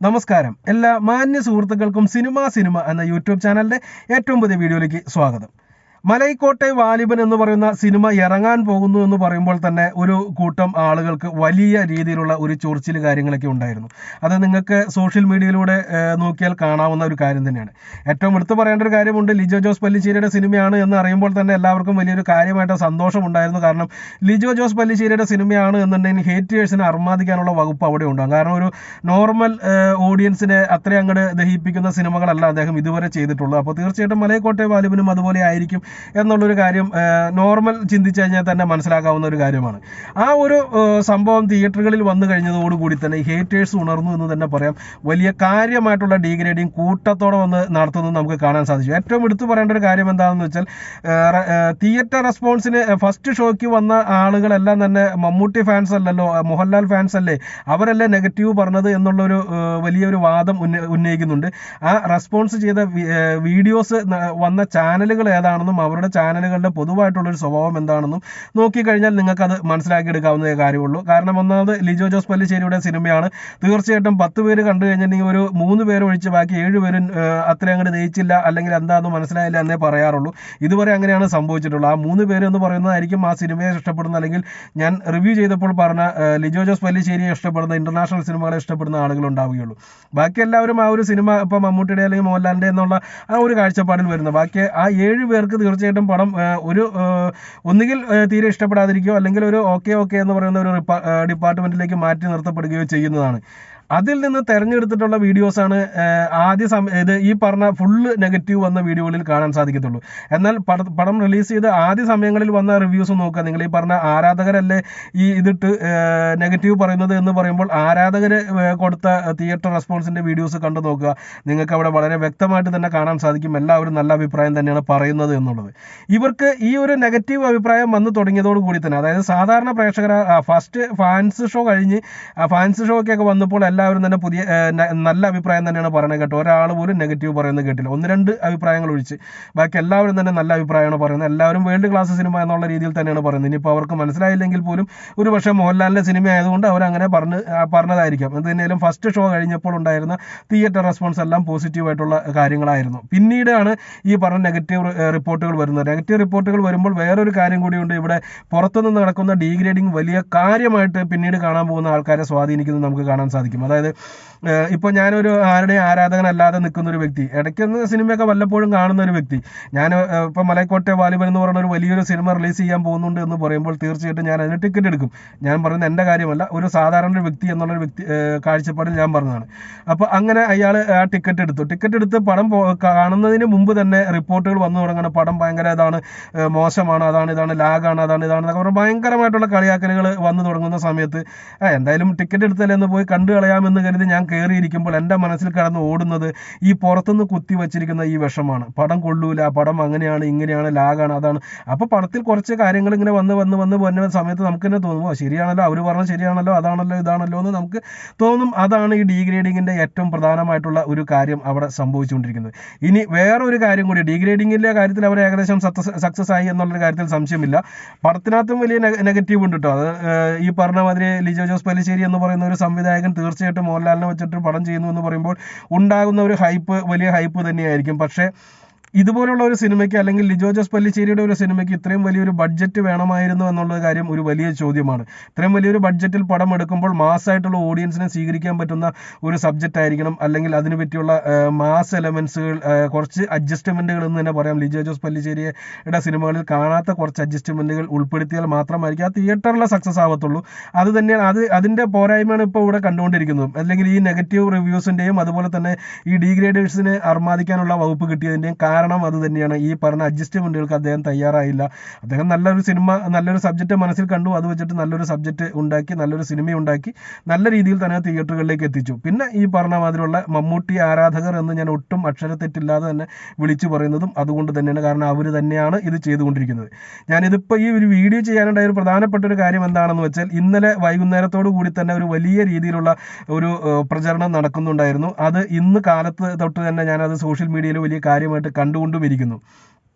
നമസ്കാരം എല്ലാ മാന്യ സുഹൃത്തുക്കൾക്കും സിനിമ എന്ന യൂട്യൂബ് ചാനലിന്റെ ഏറ്റവും പുതിയ വീഡിയോയിലേക്ക് സ്വാഗതം. മലൈക്കോട്ടെ വാലിബൻ എന്ന് പറയുന്ന സിനിമ ഇറങ്ങാൻ പോകുന്നു എന്ന് പറയുമ്പോൾ തന്നെ ഒരു കൂട്ടം ആളുകൾക്ക് വലിയ രീതിയിലുള്ള ഒരു ചൊറിച്ചിൽ കാര്യങ്ങളൊക്കെ ഉണ്ടായിരുന്നു. അത് നിങ്ങൾക്ക് സോഷ്യൽ മീഡിയയിലൂടെ നോക്കിയാൽ കാണാവുന്ന ഒരു കാര്യം തന്നെയാണ്. ഏറ്റവും എടുത്തു പറയേണ്ട ഒരു കാര്യമുണ്ട്, ലിജോ ജോസ് പല്ലിശ്ശേരിയുടെ സിനിമയാണ് എന്ന് അറിയുമ്പോൾ തന്നെ എല്ലാവർക്കും വലിയൊരു കാര്യമായിട്ട് സന്തോഷമുണ്ടായിരുന്നു. കാരണം ലിജോ ജോസ് പല്ലിശ്ശേരിയുടെ സിനിമയാണ് എന്നുണ്ടെങ്കിൽ ഹേറ്റേഴ്സിനെ അർമാദിക്കാനുള്ള വകുപ്പ് അവിടെ ഉണ്ടാകും. കാരണം ഒരു നോർമൽ ഓഡിയൻസിനെ അത്രയും അങ്ങോട്ട് ദഹിപ്പിക്കുന്ന സിനിമകളല്ല അദ്ദേഹം ഇതുവരെ ചെയ്തിട്ടുള്ളത്. അപ്പോൾ തീർച്ചയായിട്ടും മലൈക്കോട്ടെ വാലിബനും അതുപോലെ ആയിരിക്കും എന്നുള്ളൊരു കാര്യം നോർമൽ ചിന്തിച്ചു കഴിഞ്ഞാൽ തന്നെ മനസ്സിലാക്കാവുന്ന ഒരു കാര്യമാണ്. ആ ഒരു സംഭവം തിയേറ്ററുകളിൽ വന്നു കഴിഞ്ഞതോടുകൂടി തന്നെ ഈ ഹേറ്റേഴ്സ് ഉണർന്നു എന്ന് തന്നെ പറയാം. വലിയ കാര്യമായിട്ടുള്ള ഡീഗ്രേഡിങ് കൂട്ടത്തോടെ വന്ന് നടത്തുന്നത് നമുക്ക് കാണാൻ സാധിച്ചു. ഏറ്റവും എടുത്തു പറയേണ്ട ഒരു കാര്യം എന്താണെന്ന് വെച്ചാൽ തിയേറ്റർ റെസ്പോൺസിന് ഫസ്റ്റ് ഷോയ്ക്ക് വന്ന ആളുകളെല്ലാം തന്നെ മമ്മൂട്ടി ഫാൻസ് അല്ലല്ലോ, മോഹൻലാൽ ഫാൻസ് അല്ലേ, അവരല്ലേ നെഗറ്റീവ് പറഞ്ഞത് എന്നുള്ളൊരു വലിയൊരു വാദം ഉന്നയിക്കുന്നുണ്ട്. ആ റെസ്പോൺസ് ചെയ്ത വീഡിയോസ് വന്ന ചാനലുകൾ ഏതാണെന്നും അവരുടെ ചാനലുകളുടെ പൊതുവായിട്ടുള്ളൊരു സ്വഭാവം എന്താണെന്നും നോക്കിക്കഴിഞ്ഞാൽ നിങ്ങൾക്കത് മനസ്സിലാക്കിയെടുക്കാവുന്ന കാര്യമുള്ളൂ. കാരണം ഒന്നാമത് ലിജോ ജോസ് പല്ലിശ്ശേരിയുടെ സിനിമയാണ്. തീർച്ചയായിട്ടും 10 പേര് കണ്ടു കഴിഞ്ഞിട്ടുണ്ടെങ്കിൽ ഒരു 3 പേര് ഒഴിച്ച് ബാക്കി 7 പേരും അത്രയും അങ്ങോട്ട് ദയിച്ചില്ല അല്ലെങ്കിൽ എന്താണെന്ന് മനസ്സിലായില്ല എന്നേ പറയാറുള്ളൂ. ഇതുവരെ അങ്ങനെയാണ് സംഭവിച്ചിട്ടുള്ളത്. ആ 3 പേര് എന്ന് പറയുന്നതായിരിക്കും ആ സിനിമയെ ഇഷ്ടപ്പെടുന്ന, അല്ലെങ്കിൽ ഞാൻ റിവ്യൂ ചെയ്തപ്പോൾ പറഞ്ഞ ലിജോ ജോസ് പല്ലിശ്ശേരിയെ ഇഷ്ടപ്പെടുന്ന, ഇന്റർനാഷണൽ സിനിമകളെ ഇഷ്ടപ്പെടുന്ന ആളുകൾ ഉണ്ടാവുകയുള്ളൂ. ബാക്കി എല്ലാവരും ആ ഒരു സിനിമ ഇപ്പം മമ്മൂട്ടിയുടെ അല്ലെങ്കിൽ മോഹൻലാലിൻ്റെ എന്നുള്ള ആ ഒരു കാഴ്ചപ്പാടിൽ വരുന്നത്. ബാക്കി ആ 7 പേർക്ക് തീർച്ചയായിട്ടും പടം ഒന്നുകിൽ തീരെ ഇഷ്ടപ്പെടാതിരിക്കുകയോ അല്ലെങ്കിൽ ഒരു ഓക്കെ എന്ന് പറയുന്ന ഒരു ഡിപ്പാർട്ട്മെന്റിലേക്ക് മാറ്റി നിർത്തപ്പെടുകയോ ചെയ്യുന്നതാണ്. അതിൽ നിന്ന് തെരഞ്ഞെടുത്തിട്ടുള്ള വീഡിയോസാണ് ഇത് ഈ പറഞ്ഞ ഫുള്ള് നെഗറ്റീവ് വന്ന വീഡിയോകളിൽ കാണാൻ സാധിക്കത്തുള്ളൂ. എന്നാൽ പടം റിലീസ് ചെയ്ത് ആദ്യ സമയങ്ങളിൽ വന്ന റിവ്യൂസ് നോക്കുക. നിങ്ങൾ ഈ പറഞ്ഞ ആരാധകരല്ലേ ഈ ഇതിട്ട് നെഗറ്റീവ് പറയുന്നത് എന്ന് പറയുമ്പോൾ ആരാധകർ കൊടുത്ത തിയേറ്റർ റെസ്പോൺസിൻ്റെ വീഡിയോസ് കണ്ടു നോക്കുക. നിങ്ങൾക്ക് അവിടെ വളരെ വ്യക്തമായിട്ട് തന്നെ കാണാൻ സാധിക്കും എല്ലാവരും നല്ല അഭിപ്രായം തന്നെയാണ് പറയുന്നത് എന്നുള്ളത്. ഇവർക്ക് ഈ ഒരു നെഗറ്റീവ് അഭിപ്രായം വന്നു തുടങ്ങിയതോടുകൂടി തന്നെ, അതായത് സാധാരണ പ്രേക്ഷകർ ഫസ്റ്റ് ഫാൻസ് ഷോ കഴിഞ്ഞ് ഫാൻസ് ഷോക്കൊക്കെ വന്നപ്പോൾ എല്ലാവരും തന്നെ പുതിയ നല്ല അഭിപ്രായം തന്നെയാണ് പറയുന്നത് കേട്ടോ. ഒരാൾ പോലും നെഗറ്റീവ് പറയുന്നത് കേട്ടില്ല. 1-2 അഭിപ്രായങ്ങൾ ഒഴിച്ച് ബാക്കി എല്ലാവരും തന്നെ നല്ല അഭിപ്രായമാണ് പറയുന്നത്. എല്ലാവരും വേൾഡ് ക്ലാസ് സിനിമ എന്നുള്ള രീതിയിൽ തന്നെയാണ് പറയുന്നത്. ഇനിയിപ്പോൾ അവർക്ക് മനസ്സിലായില്ലെങ്കിൽ പോലും ഒരു പക്ഷേ മോഹൻലാലിൻ്റെ സിനിമ ആയതുകൊണ്ട് അവരങ്ങനെ പറഞ്ഞതായിരിക്കാം. എന്തെങ്കിലും ഫസ്റ്റ് ഷോ കഴിഞ്ഞപ്പോൾ ഉണ്ടായിരുന്ന തിയേറ്റർ റെസ്പോൺസ് എല്ലാം പോസിറ്റീവായിട്ടുള്ള കാര്യങ്ങളായിരുന്നു. പിന്നീടാണ് ഈ പറഞ്ഞ നെഗറ്റീവ് റിപ്പോർട്ടുകൾ വരുന്നത്. നെഗറ്റീവ് റിപ്പോർട്ടുകൾ വരുമ്പോൾ വേറൊരു കാര്യം കൂടിയുണ്ട്. ഇവിടെ പുറത്തുനിന്ന് നടക്കുന്ന ഡീഗ്രേഡിങ് വലിയ കാര്യമായിട്ട് പിന്നീട് കാണാൻ പോകുന്ന ആൾക്കാരെ സ്വാധീനിക്കുന്നത് നമുക്ക് കാണാൻ സാധിക്കും. അതായത് ഇപ്പോൾ ഞാനൊരു ആരുടെയും ആരാധകനല്ലാതെ നിൽക്കുന്ന ഒരു വ്യക്തി, ഇടയ്ക്കൊന്ന് സിനിമയൊക്കെ വല്ലപ്പോഴും കാണുന്ന ഒരു വ്യക്തി, ഞാൻ ഇപ്പോൾ മലൈക്കോട്ടെ വാലിബൻ എന്ന് പറയുന്ന ഒരു വലിയൊരു സിനിമ റിലീസ് ചെയ്യാൻ പോകുന്നുണ്ട് എന്ന് പറയുമ്പോൾ തീർച്ചയായിട്ടും ഞാൻ അതിന് ടിക്കറ്റ് എടുക്കും. ഞാൻ പറയുന്നത് എൻ്റെ കാര്യമല്ല, ഒരു സാധാരണ വ്യക്തി എന്നുള്ളൊരു വ്യക്തി കാഴ്ചപ്പാടിൽ ഞാൻ പറഞ്ഞതാണ്. അപ്പോൾ അങ്ങനെ അയാൾ ആ ടിക്കറ്റ് എടുത്ത് പടം കാണുന്നതിന് മുമ്പ് തന്നെ റിപ്പോർട്ടുകൾ വന്നു തുടങ്ങണം. പടം ഭയങ്കര ഇതാണ്, മോശമാണ്, ഇതാണ് ലാഗാണ്, എന്നൊക്കെ പറഞ്ഞാൽ ഭയങ്കരമായിട്ടുള്ള കളിയാക്കലുകൾ വന്നു തുടങ്ങുന്ന സമയത്ത് എന്തായാലും ടിക്കറ്റ് എടുത്തല്ലേ എന്ന് പോയി കണ്ടു കളയാമെന്ന് കരുതി ഞാൻ കയറിയിരിക്കുമ്പോൾ എൻ്റെ മനസ്സിൽ കടന്ന് ഓടുന്നത് ഈ പുറത്തുനിന്ന് കുത്തി വച്ചിരിക്കുന്ന ഈ വിഷമാണ്. പടം കൊള്ളൂല, പടം അങ്ങനെയാണ് ഇങ്ങനെയാണ്, ലാഗാണ്, അതാണ്. അപ്പോൾ പടത്തിൽ കുറച്ച് കാര്യങ്ങൾ ഇങ്ങനെ വന്ന് വരുന്ന സമയത്ത് നമുക്ക് തന്നെ തോന്നുമോ ശരിയാണല്ലോ, അവർ പറഞ്ഞത് ശരിയാണല്ലോ, അതാണല്ലോ ഇതാണല്ലോ എന്ന് നമുക്ക് തോന്നും. അതാണ് ഈ ഡീഗ്രേഡിങ്ങിൻ്റെ ഏറ്റവും പ്രധാനമായിട്ടുള്ള ഒരു കാര്യം അവിടെ സംഭവിച്ചുകൊണ്ടിരിക്കുന്നത്. ഇനി വേറൊരു കാര്യം കൂടി, ഡീഗ്രേഡിങ്ങിൻ്റെ കാര്യത്തിൽ അവർ ഏകദേശം സക്സസ് ആയി എന്നുള്ളൊരു കാര്യത്തിൽ സംശയമില്ല. പടത്തിനകത്തും വലിയ നെഗറ്റീവ് ഉണ്ട് കേട്ടോ. അത് ഈ പറഞ്ഞ മാതിരി ലിജോ ജോസ് പല്ലിശ്ശേരി എന്ന് പറയുന്ന ഒരു സംവിധായകൻ തീർച്ചയായിട്ടും മോഹൻലാലിനെ വെച്ചിട്ട് പടം ചെയ്യുന്നു എന്ന് പറയുമ്പോൾ ഉണ്ടാകുന്ന ഒരു വലിയ ഹൈപ്പ് തന്നെയായിരിക്കും. പക്ഷേ ഇതുപോലുള്ള ഒരു സിനിമയ്ക്ക്, അല്ലെങ്കിൽ ലിജോ ജോസ് പല്ലിശ്ശേരിയുടെ ഒരു സിനിമയ്ക്ക് ഇത്രയും വലിയൊരു ബഡ്ജറ്റ് വേണമായിരുന്നു എന്നുള്ള കാര്യം ഒരു വലിയ ചോദ്യമാണ്. ഇത്രയും വലിയൊരു ബഡ്ജറ്റിൽ പടം എടുക്കുമ്പോൾ മാസ്സായിട്ടുള്ള ഓഡിയൻസിനെ സ്വീകരിക്കാൻ പറ്റുന്ന ഒരു സബ്ജക്റ്റ് ആയിരിക്കണം, അല്ലെങ്കിൽ അതിന് പറ്റിയുള്ള മാസ് എലമെൻസുകൾ, കുറച്ച് അഡ്ജസ്റ്റ്മെൻറ്റുകൾ എന്ന് തന്നെ പറയാം. ലിജോ ജോസ് പല്ലിശ്ശേരിയുടെ സിനിമകളിൽ കാണാത്ത കുറച്ച് അഡ്ജസ്റ്റ്മെൻറ്റുകൾ ഉൾപ്പെടുത്തിയാൽ മാത്രമായിരിക്കും ആ തിയേറ്ററിലെ സക്സസ് ആവത്തുള്ളൂ. അത് തന്നെയാണ് അതിൻ്റെ പോരായ്മയാണ് ഇപ്പോൾ ഇവിടെ കണ്ടുകൊണ്ടിരിക്കുന്നത്. അല്ലെങ്കിൽ ഈ നെഗറ്റീവ് റിവ്യൂസിൻ്റെയും അതുപോലെ തന്നെ ഈ ഡീഗ്രേഡേഴ്സിനെ അർമാദിക്കാനുള്ള വകുപ്പ് കിട്ടിയതിൻ്റെയും കാരണം അത് തന്നെയാണ്. ഈ പറഞ്ഞ അഡ്ജസ്റ്റ്മെന്റുകൾക്ക് അദ്ദേഹം തയ്യാറായില്ല. അദ്ദേഹം നല്ലൊരു സിനിമ, നല്ലൊരു സബ്ജക്റ്റ് മനസ്സിൽ കണ്ടു, അത് വെച്ചിട്ട് നല്ലൊരു സബ്ജക്റ്റ് ഉണ്ടാക്കി, നല്ലൊരു സിനിമയുണ്ടാക്കി നല്ല രീതിയിൽ തന്നെ തിയേറ്ററുകളിലേക്ക് എത്തിച്ചു. പിന്നെ ഈ പറഞ്ഞ മാതിരിയുള്ള മമ്മൂട്ടി ആരാധകർ എന്ന് ഞാൻ ഒട്ടും അക്ഷരത്തെറ്റില്ലാതെ തന്നെ വിളിച്ചു പറയുന്നതും അതുകൊണ്ട് തന്നെയാണ്. കാരണം അവർ തന്നെയാണ് ഇത് ചെയ്തുകൊണ്ടിരിക്കുന്നത്. ഞാനിതിപ്പോൾ ഈ ഒരു വീഡിയോ ചെയ്യാനുണ്ടായ ഒരു പ്രധാനപ്പെട്ട ഒരു കാര്യം എന്താണെന്ന് വെച്ചാൽ, ഇന്നലെ വൈകുന്നേരത്തോടു കൂടി തന്നെ ഒരു വലിയ രീതിയിലുള്ള ഒരു പ്രചരണം നടക്കുന്നുണ്ടായിരുന്നു. അത് ഇന്ന് കാലത്ത് തൊട്ട് തന്നെ ഞാനത് സോഷ്യൽ മീഡിയയിൽ വലിയ കാര്യമായിട്ട് കണ്ടുകൊണ്ടുമിരിക്കുന്നു.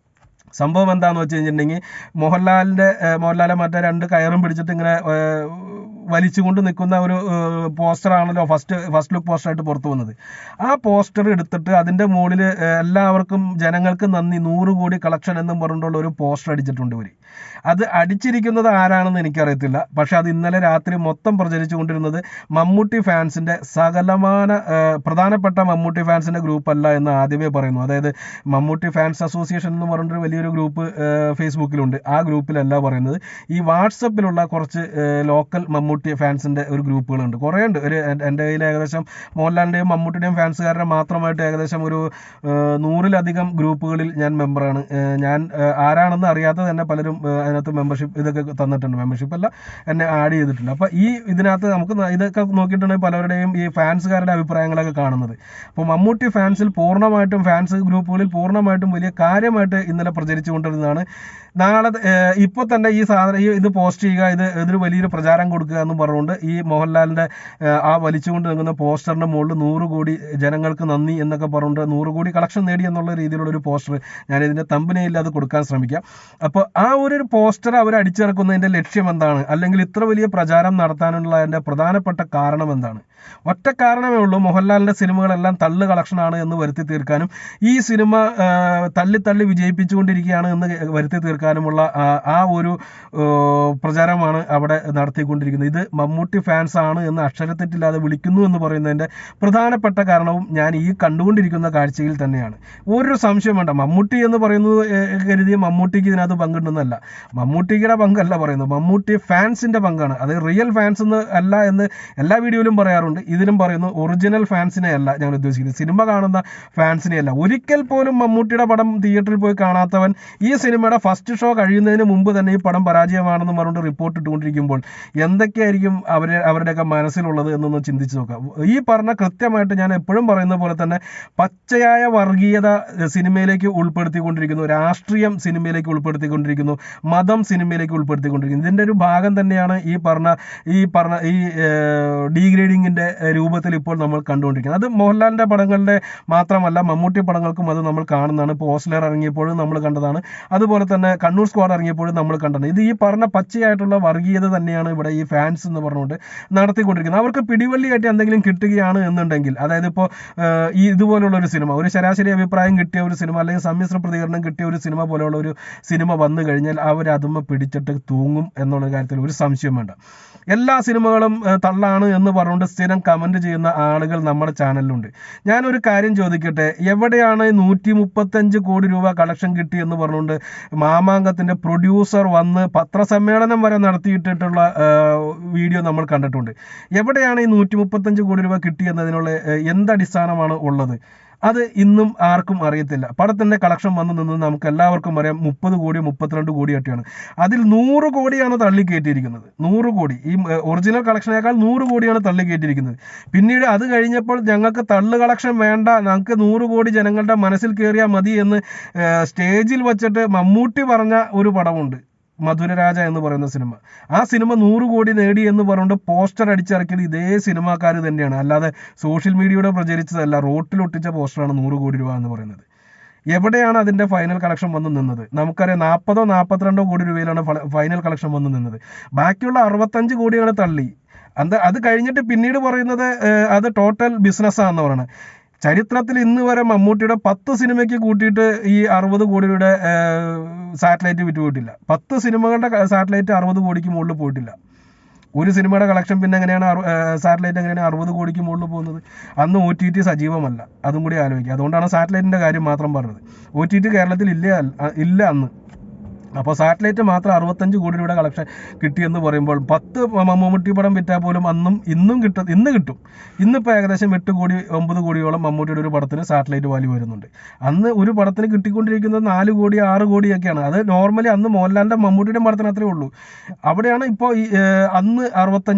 സംഭവം എന്താണെന്ന് വെച്ച് കഴിഞ്ഞിട്ടുണ്ടെങ്കിൽ, മോഹൻലാലെ മറ്റേ 2 കയറും പിടിച്ചിട്ട് ഇങ്ങനെ വലിച്ചുകൊണ്ട് നിൽക്കുന്ന ഒരു പോസ്റ്ററാണല്ലോ ഫസ്റ്റ് ലുക്ക് പോസ്റ്ററായിട്ട് പുറത്തു വന്നത്. ആ പോസ്റ്റർ എടുത്തിട്ട് അതിൻ്റെ മുകളിൽ എല്ലാവർക്കും ജനങ്ങൾക്ക് നന്ദി 100 കോടി കളക്ഷൻ എന്നും പറഞ്ഞുകൊണ്ടുള്ള ഒരു പോസ്റ്റർ അടിച്ചിട്ടുണ്ട് ഇവർ. അത് അടിച്ചിരിക്കുന്നത് ആരാണെന്ന് എനിക്കറിയത്തില്ല. പക്ഷെ അത് ഇന്നലെ രാത്രി മൊത്തം പ്രചരിച്ചു കൊണ്ടിരുന്നത് മമ്മൂട്ടി ഫാൻസിൻ്റെ പ്രധാനപ്പെട്ട മമ്മൂട്ടി ഫാൻസിൻ്റെ ഗ്രൂപ്പ് അല്ല എന്ന് ആദ്യമേ പറയുന്നു. അതായത് മമ്മൂട്ടി ഫാൻസ് അസോസിയേഷൻ എന്ന് പറഞ്ഞൊരു വലിയൊരു ഗ്രൂപ്പ് ഫേസ്ബുക്കിലുണ്ട്. ആ ഗ്രൂപ്പിലല്ല പറയുന്നത്, ഈ വാട്സപ്പിലുള്ള കുറച്ച് ലോക്കൽ മമ്മൂട്ടി ഫാൻസിൻ്റെ ഒരു ഗ്രൂപ്പുകളുണ്ട്. കുറേ ഉണ്ട്. എൻ്റെ കയ്യിൽ ഏകദേശം മോഹൻലാലിൻ്റെയും മമ്മൂട്ടിയുടെയും ഫാൻസുകാരുടെ മാത്രമായിട്ട് ഏകദേശം ഒരു 100-ലധികം ഗ്രൂപ്പുകളിൽ ഞാൻ മെമ്പറാണ്. ഞാൻ ആരാണെന്ന് അറിയാതെ തന്നെ പലരും അതിനകത്ത് മെമ്പർഷിപ്പ് ഇതൊക്കെ തന്നിട്ടുണ്ട്. മെമ്പർഷിപ്പ് അല്ല, എന്നെ ആഡ് ചെയ്തിട്ടുണ്ട്. അപ്പോൾ ഇതിനകത്ത് നമുക്ക് ഇതൊക്കെ നോക്കിയിട്ടുണ്ടെങ്കിൽ പലരുടെയും ഈ ഫാൻസുകാരുടെ അഭിപ്രായങ്ങളൊക്കെ കാണുന്നത്. അപ്പോൾ മമ്മൂട്ടി ഫാൻസിൽ പൂർണ്ണമായിട്ടും ഫാൻസ് ഗ്രൂപ്പുകളിൽ പൂർണ്ണമായിട്ടും വലിയ കാര്യമായിട്ട് ഇന്നലെ പ്രചരിച്ചുകൊണ്ടിരുന്നതാണ്. നാളെ ഇപ്പോൾ തന്നെ ഈ സാധനം ഇത് പോസ്റ്റ് ചെയ്യുക, ഇതൊരു വലിയൊരു പ്രചാരം കൊടുക്കുക എന്ന് പറഞ്ഞുകൊണ്ട് ഈ മോഹൻലാലിൻ്റെ ആ വലിച്ചുകൊണ്ട് നിൽക്കുന്ന പോസ്റ്ററിൻ്റെ മുകളിൽ 100 കോടി ജനങ്ങൾക്ക് നന്ദി എന്നൊക്കെ പറഞ്ഞുകൊണ്ട് 100 കോടി കളക്ഷൻ നേടി എന്നുള്ള രീതിയിലുള്ളൊരു പോസ്റ്റർ ഞാനിതിൻ്റെ തമ്പനയിൽ അത് കൊടുക്കാൻ ശ്രമിക്കാം. അപ്പോൾ ആ ഒരു പോസ്റ്റർ അവർ അടിച്ചിറക്കുന്നതിൻ്റെ ലക്ഷ്യം എന്താണ്, അല്ലെങ്കിൽ ഇത്ര വലിയ പ്രചാരം നടത്താനുള്ള അതിൻ്റെ പ്രധാനപ്പെട്ട കാരണം എന്താണ്? ഒറ്റ കാരണമേ ഉള്ളൂ, മോഹൻലാലിൻ്റെ സിനിമകളെല്ലാം തള്ളു കളക്ഷനാണ് എന്ന് വരുത്തി തീർക്കാനും ഈ സിനിമ തള്ളി വിജയിപ്പിച്ചുകൊണ്ടിരിക്കുകയാണ് എന്ന് വരുത്തി തീർക്കാനുമുള്ള ആ ഒരു പ്രചാരമാണ് അവിടെ നടത്തിക്കൊണ്ടിരിക്കുന്നത്. ഇത് മമ്മൂട്ടി ഫാൻസ് ആണ് എന്ന് അക്ഷരത്തെറ്റില്ലാതെ വിളിക്കുന്നു എന്ന് പറയുന്നതിൻ്റെ പ്രധാനപ്പെട്ട കാരണവും ഞാൻ ഈ കണ്ടുകൊണ്ടിരിക്കുന്ന കാഴ്ചയിൽ തന്നെയാണ്. ഒരു സംശയം വേണ്ട, മമ്മൂട്ടി എന്ന് പറയുന്നത് കരുതിയ മമ്മൂട്ടിക്ക് ഇതിനകത്ത് പങ്കുണ്ടെന്നല്ല. മമ്മൂട്ടിയുടെ പങ്കല്ല പറയുന്നത്, മമ്മൂട്ടി ഫാൻസിൻ്റെ പങ്കാണ്. അത് റിയൽ ഫാൻസ് എന്ന് അല്ല എന്ന് എല്ലാ വീഡിയോയിലും പറയാറുണ്ട്. ഇതിലും പറയുന്നു ഒറിജിനൽ ഫാൻസിനെ അല്ല ഞങ്ങൾ ഉദ്ദേശിക്കുന്നത്, സിനിമ കാണുന്ന ഫാൻസിനെ അല്ല. ഒരിക്കൽ പോലും മമ്മൂട്ടിയുടെ പടം തിയേറ്ററിൽ പോയി കാണാത്തവൻ ഈ സിനിമയുടെ ഫസ്റ്റ് ഷോ കഴിയുന്നതിന് മുമ്പ് തന്നെ ഈ പടം പരാജയമാണെന്ന് പറഞ്ഞുകൊണ്ട് റിപ്പോർട്ട് ഇട്ടുകൊണ്ടിരിക്കുമ്പോൾ എന്തൊക്കെയായിരിക്കും അവരുടെയൊക്കെ മനസ്സിലുള്ളത് എന്നൊന്ന് ചിന്തിച്ച് നോക്കാം. ഈ പറഞ്ഞ കൃത്യമായിട്ട് ഞാൻ എപ്പോഴും പറയുന്ന പോലെ തന്നെ പച്ചയായ വർഗീയത സിനിമയിലേക്ക് ഉൾപ്പെടുത്തിക്കൊണ്ടിരിക്കുന്നു, രാഷ്ട്രീയം സിനിമയിലേക്ക് ഉൾപ്പെടുത്തിക്കൊണ്ടിരിക്കുന്നു, മതം സിനിമയിലേക്ക് ഉൾപ്പെടുത്തിക്കൊണ്ടിരിക്കുന്നു. ഇതിൻ്റെ ഒരു ഭാഗം തന്നെയാണ് ഈ പറഞ്ഞ ഡീഗ്രേഡിങ്ങിൻ്റെ രൂപത്തിൽ ഇപ്പോൾ നമ്മൾ കണ്ടുകൊണ്ടിരിക്കുന്നത്. അത് മോഹൻലാലിൻ്റെ പടങ്ങളുടെ മാത്രമല്ല, മമ്മൂട്ടി പടങ്ങൾക്കും അത് നമ്മൾ കാണുന്നതാണ്. പോസ്റ്റർ ഇറങ്ങിയപ്പോഴും നമ്മൾ കണ്ടതാണ്, അതുപോലെ തന്നെ കണ്ണൂർ സ്ക്വാഡ് ഇറങ്ങിയപ്പോഴും നമ്മൾ കണ്ടതാണ്. ഇത് ഈ പറഞ്ഞ പച്ചയായിട്ടുള്ള വർഗീയത തന്നെയാണ് ഇവിടെ ഈ ഫാൻസ് എന്ന് പറഞ്ഞുകൊണ്ട് നടത്തിക്കൊണ്ടിരിക്കുന്നത്. അവർക്ക് പിടിവള്ളിയായിട്ട് എന്തെങ്കിലും കിട്ടുകയാണ് എന്നുണ്ടെങ്കിൽ, അതായത് ഇപ്പോൾ ഈ ഇതുപോലുള്ള ഒരു സിനിമ, ഒരു ശരാശരി അഭിപ്രായം കിട്ടിയ ഒരു സിനിമ അല്ലെങ്കിൽ സമ്മിശ്ര പ്രതികരണം കിട്ടിയ ഒരു സിനിമ പോലെയുള്ള ഒരു സിനിമ വന്നു കഴിഞ്ഞാൽ അവർ അതുമ്മ പിടിച്ചിട്ട് തൂങ്ങും എന്നുള്ള കാര്യത്തിൽ ഒരു സംശയം വേണ്ട. എല്ലാ സിനിമകളും തള്ളാണ് എന്ന് പറഞ്ഞുകൊണ്ട് സ്ഥിരം കമൻറ്റ് ചെയ്യുന്ന ആളുകൾ നമ്മുടെ ചാനലിലുണ്ട്. ഞാനൊരു കാര്യം ചോദിക്കട്ടെ, എവിടെയാണ് 135 കോടി രൂപ കളക്ഷൻ കിട്ടി എന്ന് പറഞ്ഞുകൊണ്ട് മാമാങ്കത്തിൻ്റെ പ്രൊഡ്യൂസർ വന്ന് പത്രസമ്മേളനം വരെ നടത്തിയിട്ടുള്ള വീഡിയോ നമ്മൾ കണ്ടിട്ടുണ്ട്. എവിടെയാണ് ഈ 135 കോടി രൂപ കിട്ടിയെന്നതിനുള്ള എന്തടിസ്ഥാനമാണ് ഉള്ളത്? അത് ഇന്നും ആർക്കും അറിയത്തില്ല. പടത്തിൻ്റെ കളക്ഷൻ വന്നു നിന്നത് നമുക്ക് എല്ലാവർക്കും അറിയാം, 30 കോടി 32 കോടിയൊക്കെയാണ്. അതിൽ 100 കോടിയാണ് തള്ളിക്കയറ്റിയിരിക്കുന്നത്. 100 കോടി ഈ ഒറിജിനൽ കളക്ഷനേക്കാൾ 100 കോടിയാണ് തള്ളിക്കയറ്റിയിരിക്കുന്നത്. പിന്നീട് അത് കഴിഞ്ഞപ്പോൾ ഞങ്ങൾക്ക് തള്ളു കളക്ഷൻ വേണ്ട, ഞങ്ങൾക്ക് 100 കോടി ജനങ്ങളുടെ മനസ്സിൽ കയറിയാൽ മതി എന്ന് സ്റ്റേജിൽ വച്ചിട്ട് മമ്മൂട്ടി പറഞ്ഞ ഒരു പടമുണ്ട്, മധുരരാജ എന്ന് പറയുന്ന സിനിമ. ആ സിനിമ 100 കോടി നേടി എന്ന് പറഞ്ഞുകൊണ്ട് പോസ്റ്റർ അടിച്ചിറക്കിയത് ഇതേ സിനിമാക്കാർ തന്നെയാണ്, അല്ലാതെ സോഷ്യൽ മീഡിയയുടെ പ്രചരിച്ചതല്ല. റോട്ടിലൊട്ടിച്ച പോസ്റ്ററാണ് 100 കോടി രൂപ എന്ന് പറയുന്നത്. എവിടെയാണ് അതിൻ്റെ ഫൈനൽ കളക്ഷൻ വന്ന് നിന്നത്? നമുക്കറിയാം 40-42 കോടി രൂപയിലാണ് ഫൈനൽ കളക്ഷൻ വന്ന് നിന്നത്. ബാക്കിയുള്ള 65 കോടിയാണ് തള്ളി. അത് കഴിഞ്ഞിട്ട് പിന്നീട് പറയുന്നത് അത് ടോട്ടൽ ബിസിനസ്സാണെന്ന് പറയുന്നത്. ചരിത്രത്തിൽ ഇന്ന് വരെ മമ്മൂട്ടിയുടെ 10 സിനിമയ്ക്ക് കൂട്ടിയിട്ട് ഈ 60 കോടി രൂപയുടെ സാറ്റലൈറ്റ് വിറ്റ് പോയിട്ടില്ല. 10 സിനിമകളുടെ സാറ്റലൈറ്റ് 60 കോടിക്ക് മുകളിൽ പോയിട്ടില്ല. ഒരു സിനിമയുടെ കളക്ഷൻ പിന്നെ എങ്ങനെയാണ് സാറ്റലൈറ്റ് എങ്ങനെയാണ് 60 കോടിക്ക് മുകളിൽ പോകുന്നത്? അന്ന് OTT സജീവമല്ല, അതും കൂടി ആലോചിക്കുക. അതുകൊണ്ടാണ് സാറ്റലൈറ്റിൻ്റെ കാര്യം മാത്രം പറഞ്ഞത്. OTT കേരളത്തിൽ ഇല്ല അന്ന്. അപ്പോൾ സാറ്റലൈറ്റ് മാത്രം 65 കോടി രൂപയുടെ കളക്ഷൻ കിട്ടിയെന്ന് പറയുമ്പോൾ 10 മമ്മൂട്ടി പടം വിറ്റാൽ പോലും ഇന്ന് കിട്ടും. ഇന്നിപ്പോൾ ഏകദേശം 8 കോടി 9 കോടിയോളം മമ്മൂട്ടിയുടെ ഒരു പടത്തിന് സാറ്റലൈറ്റ് വാല്യൂ വരുന്നുണ്ട്. അന്ന് ഒരു പടത്തിന് കിട്ടിക്കൊണ്ടിരിക്കുന്നത് 4 കോടി 6 കോടിയൊക്കെയാണ്. അത് നോർമലി അന്ന് മോഹൻലാലിൻ്റെ മമ്മൂട്ടിയുടെ പടത്തിന് അത്രേ ഉള്ളൂ. അവിടെയാണ് ഇപ്പോൾ അന്ന് 65